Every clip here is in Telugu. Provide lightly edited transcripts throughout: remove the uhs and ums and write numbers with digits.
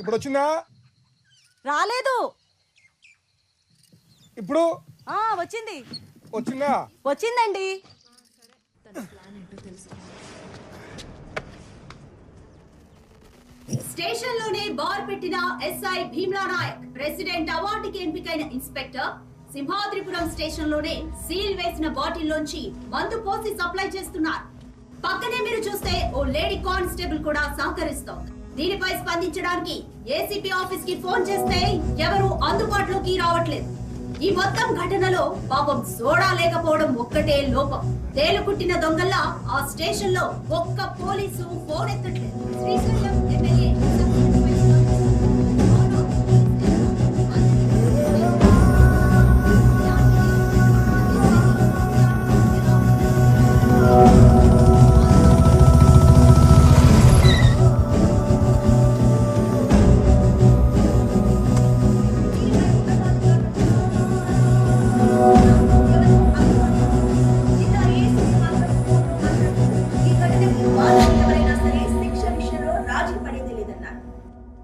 ఇప్పుడు వచ్చిందా? రాలేదు. ఇప్పుడు వచ్చింది. వచ్చిందా? వచ్చిందండి. స్టేషన్ లోనే బార్ పెట్టిన ఎస్ఐ భీమ్లా నాయక్ ప్రెసిడెంట్ అవార్డుకి ఎంపికైన ఇన్స్పెక్టర్ సింహాద్రిపురం స్టేషన్ లోనే సీల్ వేసిన బాటిల్ లోంచి మందు పోసి సప్లై చేస్తున్నారు. పక్కనే మీరు చూస్తే ఓ లేడీ కానిస్టేబుల్ కూడా సహకరిస్తోంది. దీనిపై స్పందించడానికి ఏసీపీ ఆఫీస్ కి ఫోన్ చేస్తే ఎవరు అందుబాటులోకి రావట్లేదు. ఈ మొత్తం ఘటనలో పాపం సోడా లేకపోవడం ఒక్కటే లోపం. తేలుకుట్టిన దొంగల్లా ఆ స్టేషన్ లో ఒక్క పోలీసు ఫోన్ ఎత్తట్లేదు. Srisailam MLA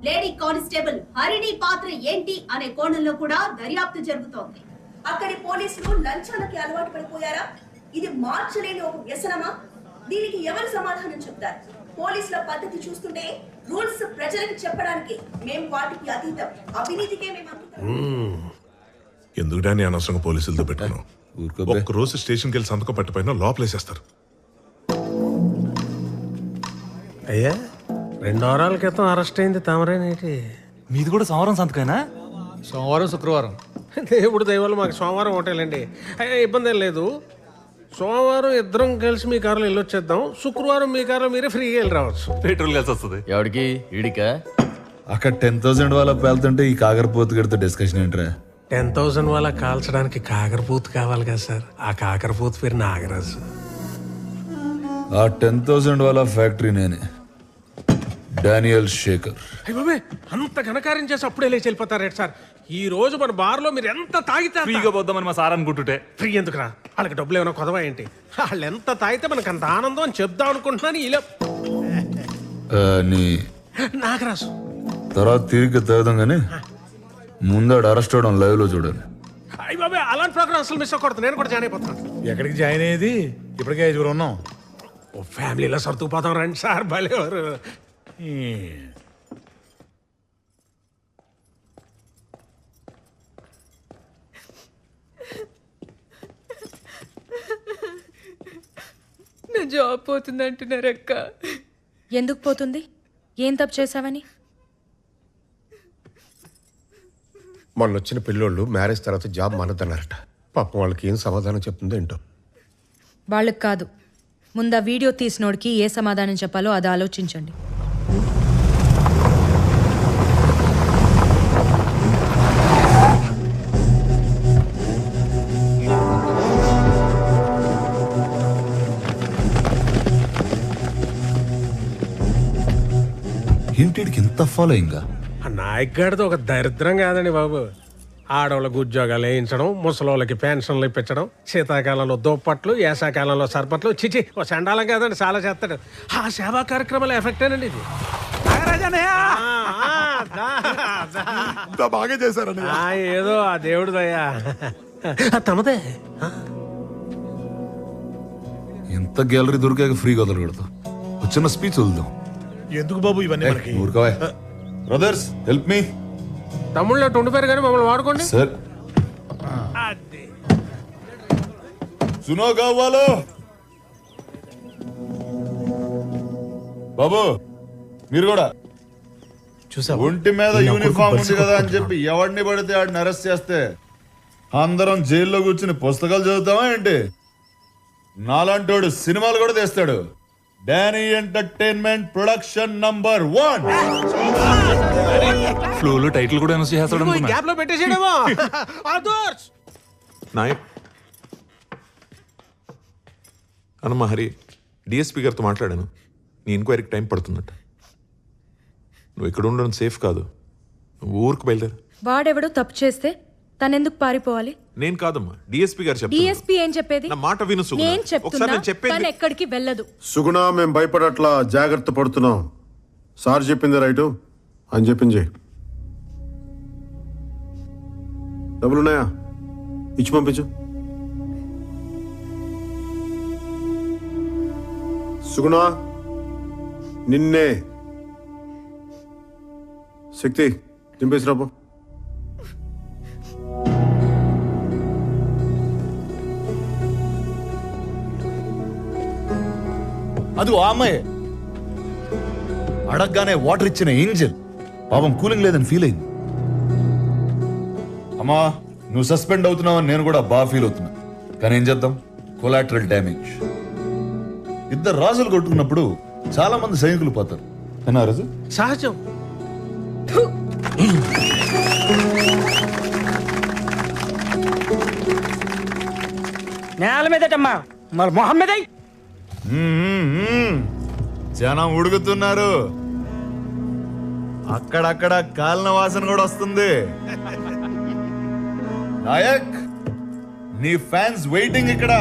lady constable Harini పాత్ర ఏంటి అనే కోణంలో కూడా దర్యాప్తు జరుగుతోంది. అక్కడి పోలీసులు లంచాలకి అలవాటు పడిపోయారా? ఇది మార్చలేని ఒక వ్యసనమా? దీనికి ఎవరు సమాధానం చెప్తారు? పోలీసుల పద్ధతి చూస్తుంటే రూల్స్ ప్రజలకు చెప్పడానికి మేము వాటికి అతీతం, అవినీతికే మేము అంకితం. ఎందుకు డాని అనవసరంగా పోలీసులతో పెట్టాను. ఒక్క రోజు స్టేషన్కి వెళ్ళి సంతకం పెట్టపోయినా లోపలేసేస్తారు. అయ్యా 2 వారాల క్రితం అరెస్ట్ అయింది తమరేనేటి? మీది కూడా సోమవారం సంతకైనా? సోమవారం శుక్రవారం దేవుడు దయవల్ల మాకు సోమవారం హోటలండి. అయ్యా ఇబ్బంది ఏం లేదు. సోమవారం ఇద్దరం కలిసి మీ కారులో వెళ్ళొచ్చేద్దాం. శుక్రవారం మీ కారులో మీరే ఫ్రీగా వెళ్ళి రావచ్చు. పెట్రోల్ కలిసి వస్తుంది. ఎవడికి? ఈడికా? అక్కడ 10,000 వాళ్ళ పేలుతుంటే ఈ కాకరపోతు గడితో డిస్కషన్ ఏంట్రా? 10,000 వాళ్ళ కాల్చడానికి కాకరపూత కావాలి కదా సార్. ఆ కాకరపూత పేరు నాగరాజు. ఆ 10,000 వాళ్ళ ఫ్యాక్టరీ నేనే, డానియల్ శేఖర్. అయ్య బాబే, అంత ఘనకార్యం చేసి అప్పుడే లేచి వెళ్ళిపోతారేంటి సార్? ఈ రోజు మన బార్లో మీరు ఎంత తాగితే ఫ్రీగా పోద్దామని మా సార్ అనుకుంటుంటే. ఫ్రీ ఎందుకురా? వాళ్ళకి డబ్బులు ఏమైనా కొదవా ఏంటి? వాళ్ళు ఎంత తాగితే మనకు అంత ఆనందం అని చెప్దాం అనుకుంటున్నాను. ఇలా నీ నాగరాజు తర్వాత తిరిగి తాగుదాం కానీ ముందాడు అరెస్ట్ అవడం లైవ్ లో చూడాలి. అయ్య బాబే, అలాంటి ప్రోగ్రామ్ అసలు మిస్ అవ్వకూడదు. నేను కూడా జాయిన్ అయిపోతాను. ఎక్కడికి జాయిన్ అయ్యేది? ఇప్పటికే 5 ఉన్నాం. ఓ ఫ్యామిలీలో సర్దుకుపోతాం రండి సార్. భలేవారు. నా జాబ్ పోతుంది అంటున్నారు అక్క. ఎందుకు పోతుంది? ఏం తప్పు చేసావని? మొన్నొచ్చిన పిల్లోళ్ళు మ్యారేజ్ తర్వాత జాబ్ మానద్దన్నారట. పాపం వాళ్ళకి ఏం సమాధానం చెప్తుందో ఏంటో. వాళ్ళకి కాదు, ముందు ఆ వీడియో తీసినోడికి ఏ సమాధానం చెప్పాలో అది ఆలోచించండి. ఇంటికి ఇంత ఫాలోయింగ్? ఆ నాయక్ గారితో ఒక దరిద్రం కాదండి బాబు. ఆడవాళ్ళకు ఉద్యోగాలు వేయించడం, ముసలోళ్ళకి పెన్షన్లు ఇప్పించడం, శీతాకాలంలో దుప్పట్లు, వేసాకాలంలో సర్పట్లు. చిచి, ఓ చండాలం కాదండి, చాలా చేస్తాడు. ఆ సేవా కార్యక్రమాల ఎఫెక్ట్ అండి ఇది. బాగా చేశారండి. ఏదో ఆ దేవుడు దయ్యా తమదే. ఎంత గ్యాలరీ దొరికాక ఫ్రీగా వదలకూడదు. చిన్న స్పీచ్ వదులుదాం. ఎందుకు బాబు ఇవన్నీ మనకి? ఊరుకోవా. Brothers help me. తమ్ముళ్ళు ఉండిపోయారు కానీ మమ్మల్ని వాడుకోండి సార్. సునో కావాలో బాబు, మీరు కూడా చూసా. ఒంటి మీద యూనిఫామ్ ఉంది కదా అని చెప్పి ఎవడిని పడితే ఆడిని అరెస్ట్ చేస్తే అందరం జైల్లో కూర్చుని పుస్తకాలు చదువుతామా ఏంటి? నాలాంటోడు సినిమాలు కూడా తీస్తాడు. Danny entertainment production number 1. ఫ్లోలో టైటిల్ కూడా అనౌన్స్ చేస్తాడు అనుకున్నా. గ్యాప్ లో పెట్టేసేయడమో. నాయక్ అన్నమ్మ హరి, డిఎస్పీ గారితో మాట్లాడాను. నీ ఎంక్వైరీకి టైం పడుతుందట. నువ్వు ఇక్కడ ఉండడం సేఫ్ కాదు. నువ్వు ఊరికి బయలుదేరు. వాడెవడో తప్పు చేస్తే తనెందుకు పారిపోవాలి? నేను కాదమ్మా, డిఎస్పీ గారు చెప్తారు. డిఎస్పీ ఏం చెప్పేది? నా మాట విను సుగుణ. నేను చెప్తున్నా, నేను చెప్పేది తను ఎక్కడికి వెళ్ళదు. సుగుణ, మేము భయపడట్లా, జాగ్రత్త పడుతున్నాం. సార్ చెప్పింది రైటు. అని చెప్పింది. డబ్బులున్నాయా? ఇచ్చి పంపించు. సుగుణ, నిన్నే. శక్తి దింపేసి రాబో. అది ఆ అమ్మాయి అడగగానే వాటర్ ఇచ్చిన ఏంజల్ పాపం కూలింగ్ లేదని ఫీల్ అయింది. అమ్మా నువ్వు సస్పెండ్ అవుతున్నావని నేను కూడా బాగా ఫీల్ అవుతున్నా. కానీ ఏం చేద్దాం, కొలాటరల్ డ్యామేజ్. ఇద్దరు రాజులు కొట్టుకున్నప్పుడు చాలా మంది సైనికులు పోతారు. ఏనా రాజు? సహజం. నేల మీదటమ్మా మరి మొహమ్మద్ జనం ఉడుకుతున్నారు. అక్కడక్కడ కాలిన వాసన కూడా వస్తుంది. నాయక్, నీ ఫ్యాన్స్ వెయిటింగ్ ఇక్కడ.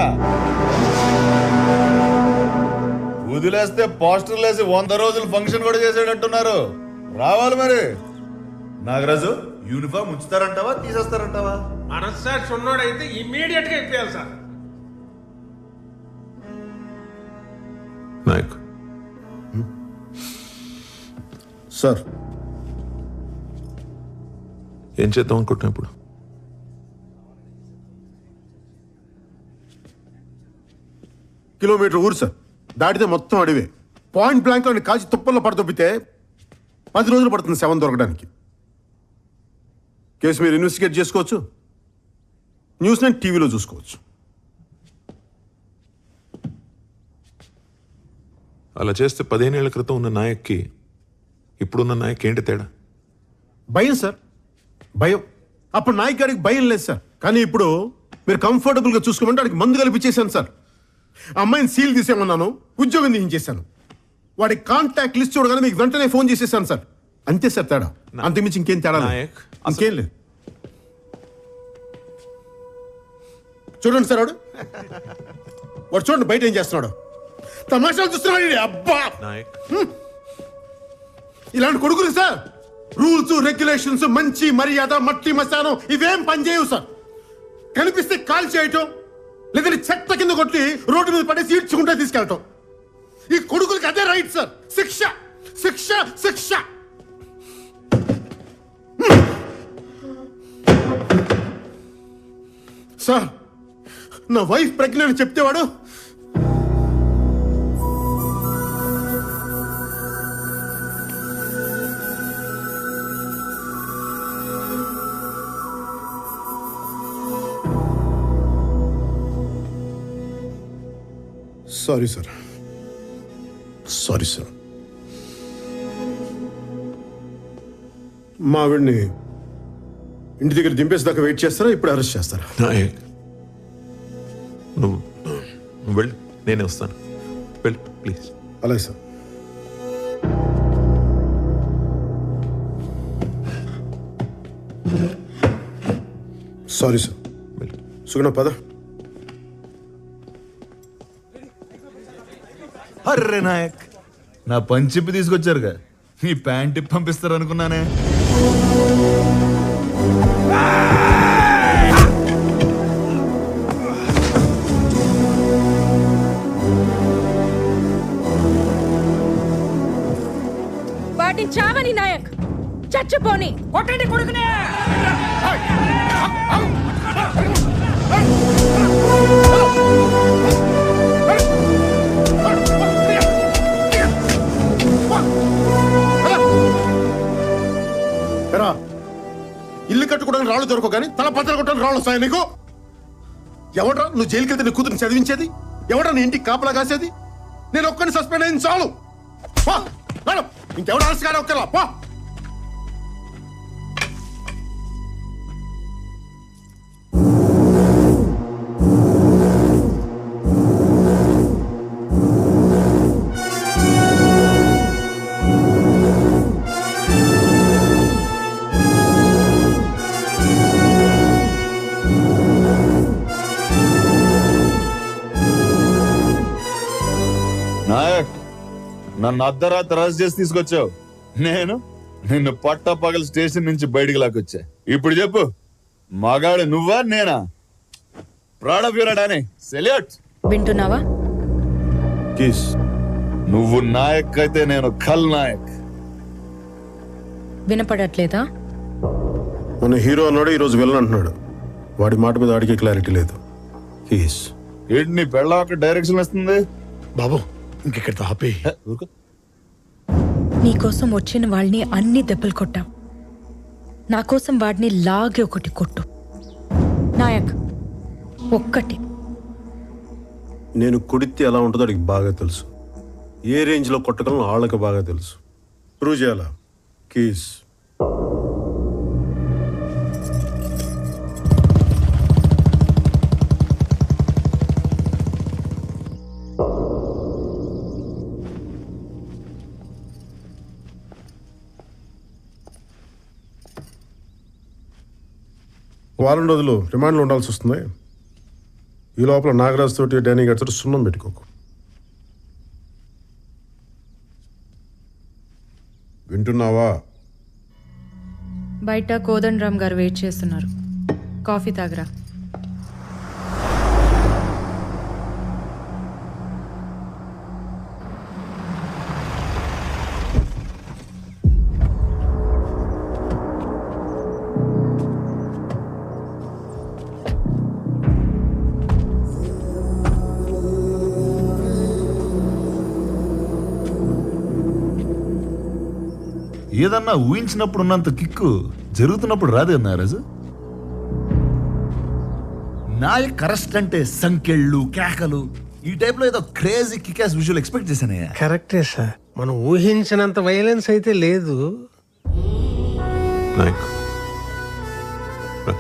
వదిలేస్తే పోస్టర్లు వేసి 100 రోజులు ఫంక్షన్ కూడా చేసేటట్టున్నారు. రావాలి మరి. నాగరాజు, యూనిఫామ్ ఉంచుతారంటావా తీసేస్తారంటావా? మనస్సాక్షి ఉన్నోడైతే ఇమ్మీడియట్ గా ఇప్పేయాలి సార్. నాయక్ సార్, ఏం చేద్దాం అనుకుంటున్నా ఇప్పుడు? కిలోమీటర్ ఊరు సార్, దాటితే మొత్తం అడివే. పాయింట్ బ్లాంక్ లో కాల్చి తుప్పల్లో పడదొబ్బితే 10 రోజులు పడుతుంది శవం దొరకడానికి. కేసు మీరు ఇన్వెస్టిగేట్ చేసుకోవచ్చు, న్యూస్ నేను టీవీలో చూసుకోవచ్చు. అలా చేస్తే 15 ఏళ్ల క్రితం ఉన్న నాయక్కి ఇప్పుడున్న నాయక్ ఏంటి తేడా? భయం సార్, భయం. అప్పుడు నాయక్ గారికి భయం లేదు సార్, కానీ ఇప్పుడు మీరు కంఫర్టబుల్గా చూసుకోమంటే వాడికి మందు కల్పించేశాను సార్. అమ్మాయిని సీల్ తీసేమన్నాను, ఉద్యోగం తీయించేశాను. వాడి కాంటాక్ట్ లిస్ట్ చూడగానే మీకు వెంటనే ఫోన్ చేసేసాను సార్. అంతే సార్ తేడా, అంతకుమించి ఇంకేం తేడా నాయక్, ఇంకేం లేదు. చూడండి సార్, వాడు చూడండి బయట ఏం చేస్తున్నాడు. తమాషాలు చూస్తున్నాడు. అబ్బా, నాయక్ ఇలాంటి కొడుకులు సార్ రూల్స్ రెగ్యులేషన్స్, మంచి మర్యాద, మట్టి మశానం ఇవేం పనిచేయవు సార్. కనిపిస్తే కాల్ చేయటం, లేదంటే చెత్త కింద కొట్టి రోడ్డు మీద పడేసి ఈడ్చుకుంటే తీసుకెళ్ళటం. ఈ కొడుకులకి అదే రైట్ సార్. శిక్ష శిక్ష శిక్ష. సార్, నా వైఫ్ ప్రెగ్నెంట్ చెప్తే వాడు సారీ సార్, సారీ సార్. మా ఆవిడ్ని ఇంటి దగ్గర దింపేసేదాకా వెయిట్ చేస్తారా, ఇప్పుడు అరెస్ట్ చేస్తారా? నాయక్, నువ్వు వెళ్ళు, నేనే వస్తాను. వెళ్ళు ప్లీజ్. అలాగే సార్. Sorry sir. వెళ్ళు. సుగుణ పద. అర్రే నాయక్, నా పంచిప్పి తీసుకొచ్చారుగా, ఈ ప్యాంట్ ఇప్పి పంపిస్తారు అనుకున్నానే. వాటిని చావని నాయక్, చచ్చిపోని. కొట్టండి కొడుకునే. ఇల్లు కట్టుకోవడానికి రాళ్ళు దొరకవు కానీ తల పత్ర కొట్టడానికి రాళ్ళు వస్తాయి నీకు. ఎవడ్రా నువ్వు జైలుకి వెళ్తే నీ కూతురు చదివించేది? ఎవడ్రా నీ ఇంటికి కాపలా కాసేది? నేను ఒక్కరిని సస్పెండ్ అయింది చాలు. ఇంకెవరు అరెస్ట్ కానీ ఒక్కలా పో. నాయక్, నన్ను అర్ధరాత్రి అరెస్ట్ చేసి తీసుకొచ్చావు. నేను నిన్ను పట్టపగల స్టేషన్ నుంచి బయటికి లాక్కొచ్చా. ఇప్పుడు చెప్పు, మగాడు నువ్వా నేనా? Proud of your Danny, salute. వింటున్నావా? కీస్. నువ్వు నాయక్ అయితే నేను ఖల్ నాయక్. వినపడట్లేదా? మన హీరో అన్నాడు, ఈరోజు విలన్ అంటున్నాడు. వాడి మాట మీద వాడికి క్లారిటీ లేదు. కీస్. ఏంటి నీ పెళ్ళ ఒక డైరెక్షన్ వస్తుంది? బాబు ఇంకెక్కడ ఆపి. ఊరుకో. నీకోసం వచ్చిన వాళ్ళని అన్ని దెబ్బలు కొట్టాం. నా కోసం వాడిని లాగి ఒకటి కొట్టు. నాయక్, ఒక్కటి. నేను కొడితే ఎలా ఉంటుందో వాడికి బాగా తెలుసు. ఏ రేంజ్లో కొట్టగలను వాళ్ళకి బాగా తెలుసు. ప్రూవ్ చేయాలా? కీస్. వారం రోజులు రిమాండ్లో ఉండాల్సి వస్తుంది. ఈ లోపల నాగరాజ్ తోటి డానీ గారి తోటి సున్నం పెట్టుకోకు. వింటున్నావా? బయట కోదండరామ్ గారు వెయిట్ చేస్తున్నారు. కాఫీ తాగరా. ఏదన్నా ఊహించినప్పుడు ఉన్నంత కిక్కు జరుగుతున్నప్పుడు రాదు కదా నాగరాజు. నాయక్ అరెస్ట్ అంటే సంకెళ్ళు, కేకలు, ఈ టైప్ లో ఏదో క్రేజీ కికాస్ విజువల్ ఎక్స్పెక్ట్ చేశానయ్యా. కరెక్టే సార్, మనం ఊహించినంత వైలెన్స్ అయితే లేదు. నాయక్ రా.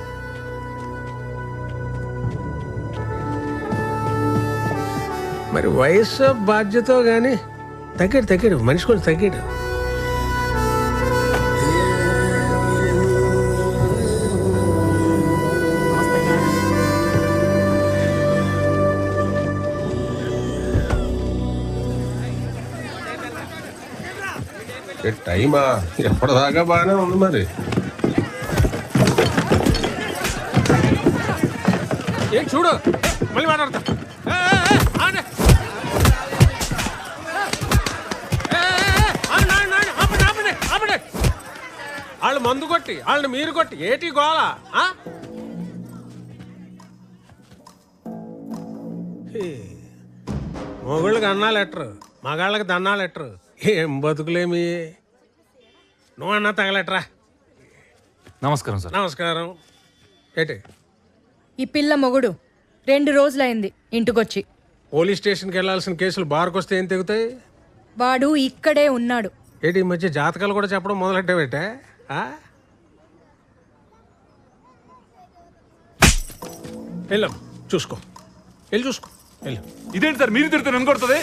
మరి వయసు బాధ్యత గాని తగ్గాడు మనిషి కూడా తగ్గాడు. టైమా ఎప్పటిదాకా బాగానే ఉంది మరి. ఏం చూడు, మళ్ళీ మాట్లాడతా. వాళ్ళు మందు కొట్టి వాళ్ళని మీరు కొట్టి ఏటి గోళ? మొగుళ్ళకి అన్నాలు ఎట్టరు, మగాళ్ళకి దన్నాలు ఎట్టరు. ఏం బతుకులేమి. నువ్వన్నా తగలెట్రా. నమస్కారం సార్. నమస్కారం. ఏటి ఈ పిల్ల మొగుడు 2 రోజులైంది ఇంటికొచ్చి. పోలీస్ స్టేషన్కి వెళ్ళాల్సిన కేసులు బార్కు వస్తే ఏం తెగుతాయి? వాడు ఇక్కడే ఉన్నాడు. ఏంటి ఈ మధ్య జాతకాలు కూడా చెప్పడం మొదలెట్టావేటే? వెళ్ళాం, చూసుకో, వెళ్ళి చూసుకో, వెళ్ళు. ఇదేంటి సార్ మీరు తిడితే నన్ను కొడుతుంది?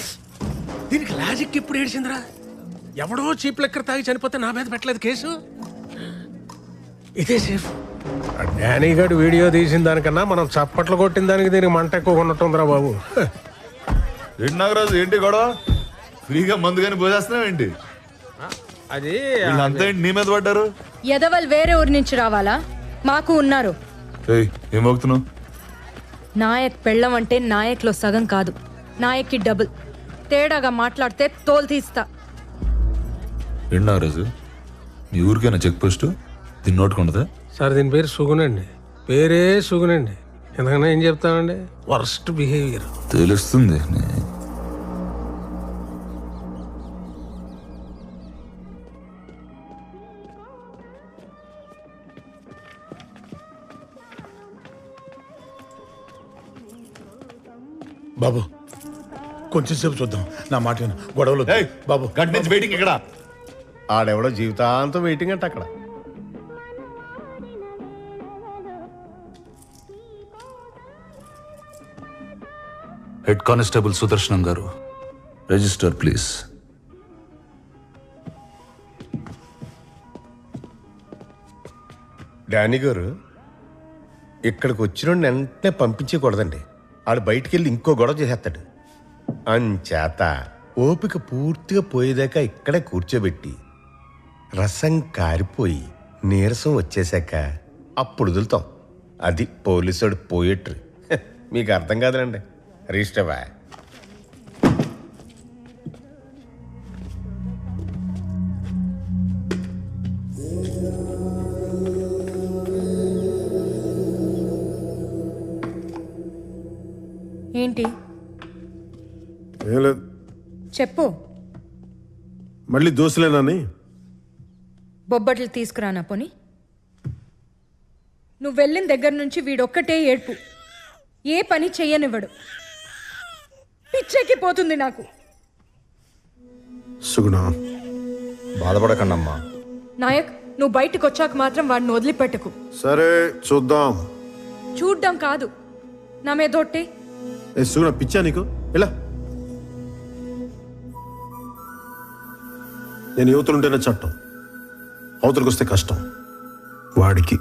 దీనికి లాజిక్ ఎప్పుడు ఏడిచిందిరా? ఎవడో చీప్ లెక్కర్ తాగి చనిపోతే నా మీద పెట్టలేదు కేసు. ఇదే సేఫ్. డానీ గారు వీడియో తీసిన దానికన్నా మనం చప్పట్లు కొట్టిన దానికి దీనికి మంట ఎక్కువ ఉన్నట్టుందిరా బాబు. ఏంటి నాగరాజు, ఏంటి గొడవ? ఫ్రీగా మందు కానీ పోసేస్తున్నావు ఏంటి? అది అంతా ఏంటి నీ మీద పడ్డారు? ఎదవల్ వేరే ఊరి నుంచి రావాలా? మాకు ఉన్నారు. ఏం మోగుతున్నావు? నాయక్ పెళ్ళం అంటే నాయక్లో సగం కాదు, నాయక్కి డబుల్. తేడాగా మాట్లాడితే తోలు తీస్తా. ఏంటి నాగరాజు, మీ ఊరికైనా చెక్ పోస్ట్ దీన్ని నోటుకుండదా? సార్ దీని పేరు సుగునండి. పేరే సుగునండి. ఎందుకన్నా ఏం చెప్తానండి, వర్స్ట్ బిహేవియర్. తెలుస్తుంది. బాబు కొంచెం సేపు చూద్దాం, నా మాట విను. గొడవలు బాబు. గంట నుంచి వెయిటింగ్ ఇక్కడ. ఆడెవడో జీవితాంతం వెయిటింగ్ అంటే అక్కడ. హెడ్ కానిస్టేబుల్ సుదర్శనం గారు, రిజిస్టర్ ప్లీజ్. డానీ గారు, ఇక్కడికి వచ్చిన వెంటనే పంపించకూడదండి. ఆడు బయటికి వెళ్ళి ఇంకో గొడవ చేసేస్తాడు. అంచేత ఓపిక పూర్తిగా పోయేదాకా ఇక్కడే కూర్చోబెట్టి రసం కారిపోయి నీరసం వచ్చేసాక అప్పుడు వదులుతాం. అది పోలీసుడు పోయేట్రీ. మీకు అర్థం కాదులండి. రిజిస్టర్వా? ఏంటి ఏం లేదు, చెప్పు. మళ్ళీ దోశలేనని. బొబ్బట్లు తీసుకురానా పోని? నువ్వు వెళ్ళిన దగ్గర నుంచి వీడొక్కటే ఏడ్పు. ఏ పని చెయ్యనివ్వడు. పిచ్చెక్కిపోతుంది నాకు. సుగుణ, బాధపడకండమ్మా. నాయక్, నువ్వు బయటకు వచ్చాక మాత్రం వాడిని వదిలిపెట్టకు. సరే చూద్దాం. చూడ్డం కాదు, నా మీదొట్టే. ఏ సుగుణ, పిచ్చా నీకు? ఇలా నేను యువతలుంటేనే చట్టం, అవతలకు వస్తే కష్టం. వాడికి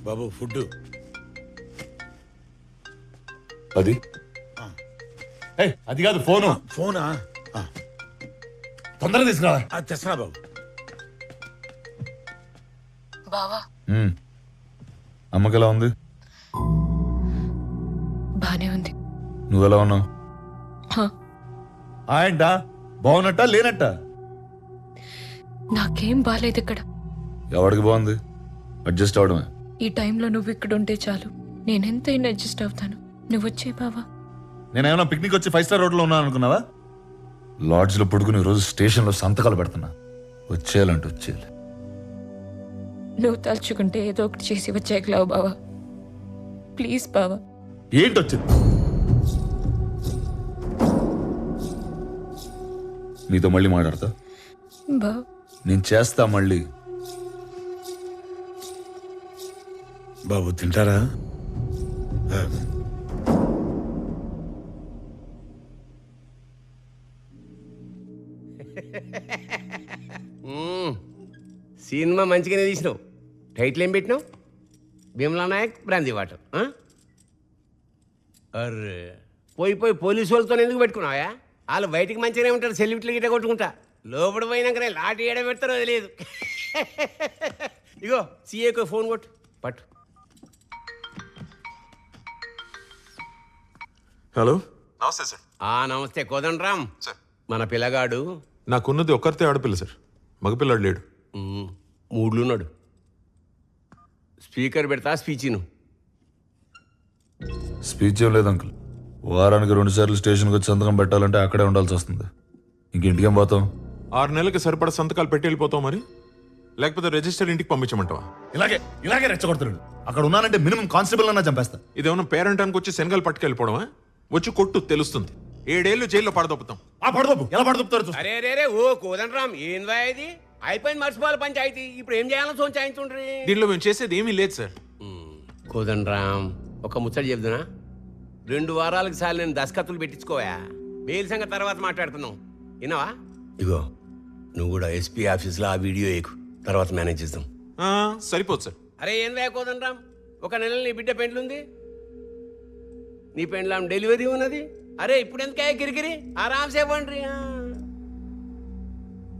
బాబు ఫుడ్ అది అది కాదు ఫోను. ఫోనా? తొందరగా తీసుకురా. తెస్తున్నా బాబు. బావా అమ్మకి ఎలా ఉంది? బానే ఉంది. నువ్వెలా ఉన్నావు? హా, ఏంటా బాగున్నట్ట లేనట్ట? నాకేం బాలేదు ఇక్కడ. ఎవడికి బాగుంది? అడ్జస్ట్ అవడమే. ఈ టైంలో నువ్వు ఇక్కడ ఉంటే చాలు, నేనెంతైనా అడ్జస్ట్ అవుతాను. నువ్వు వచ్చే బావా. నేనేమన్నా పిక్నిక్ వచ్చి 5 స్టార్ రోడ్లో ఉన్నాను అనుకున్నావా? లాడ్జ్లో పడుకుని రోజు స్టేషన్లో సంతకాలు పెడుతున్నా. వచ్చేయాలంటే వచ్చేయాలి. నువ్వు తలుచుకుంటే ఏదో ఒకటి చేసి వచ్చేయగలవు బావా. ప్లీజ్ బావా. ఏంటి వచ్చింది? నీతో మళ్ళీ మాట్లాడతా. బావా నేను చేస్తా మళ్ళీ. బాబు తింటారా? సినిమా మంచిగానే తీసినావు. టైటిల్ ఏం పెట్టినావు? Bheemla Nayak brandy water. అర్రే, పోయి పోలీసు వాళ్ళతో ఎందుకు పెట్టుకున్నావా? వాళ్ళు బయటికి మంచిగానే ఉంటారు, సెల్యూట్లు గిట్ట కొట్టుకుంటా. లోపల పోయినాకనే లాఠీ ఏడ పెడతారో తెలియదు. ఇగో సీఏకు ఫోన్ కొట్టు, పట్టు. హలో, నమస్తే సార్. నమస్తే కోదండరామ్ సార్. మన పిల్లగాడు నాకున్నది ఒక్కరితే ఆడపిల్ల సార్, మగపిల్లాడు లేడు. మూడ్లున్నాడు. స్పీకర్ పెడతా స్పీచ్ను. స్పీచ్ ఏం లేదు అంకుల్. వారానికి 2 సార్లు స్టేషన్కి వచ్చి సంతకం పెట్టాలంటే అక్కడే ఉండాల్సి వస్తుంది. ఇంకేం పోతాం? 6 నెలలకి సరిపడా సంతకాలు పెట్టి వెళ్ళిపోతాం మరి, లేకపోతే రిజిస్టర్ ఇంటికి పంపించమంటావా? ఇలాగే రెచ్చగొడుతున్నాడు. అక్కడ ఉన్నానంటే మినిమం కానిస్టేబుల్ అన్నా చంపేస్తా. ఇదేమన్నా పేరెంటానికి వచ్చి శనగలు పట్టుకెళ్ళిపోవడమా? వచ్చి కొట్టు, తెలుస్తుంది. 7 ఏళ్ళు జైల్లో పడదొప్పుతాం. పడదొప్పు ఎలా పడదొప్పుతారు? అరే రే రే, ఓ కోదండరామ్, ఏందా ఇది? అయిపోయింది, మర్చిపోవాలి పంచాయతీ. ఇప్పుడు ఏం చేయాలో సోంచాయించుండ్రి. దీనిలో మేము చేసేది ఏమీ లేదు సార్. కోదండరామ్, ఒక ముచ్చట చెప్తున్నా. 2 వారాలకు సార్లు నేను దస్కత్తులు పెట్టించుకోవా. బెయిల్ సంగతి తర్వాత మాట్లాడుతున్నాం, విన్నావా? ఇగో నువ్వు కూడా ఎస్పీ ఆఫీస్లో ఆ వీడియో ఎక్కు, తర్వాత మేనేజ్ చేద్దాం. సరిపోదు సార్. అరే ఏందా కోదండరామ్, 1 నెల నీ బిడ్డ పెండ్లుంది, నీ పెండ్లాం డెలివరీ ఉన్నది. అరే ఇప్పుడు ఎందుకే గిరిగిరి, ఆరామ్సే ఇవ్వండి.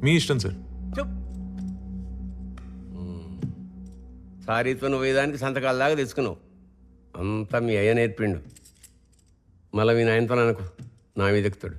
మీ ఇష్టం సార్. సారీతో నువ్వు వేదానికి సంతకాల దాకా తెచ్చుకున్నావు. అంతా మీ అయ్య నేర్పిండు. మళ్ళీ మీ నాయనతో అనుకో, నా మీద ఎక్కుతాడు.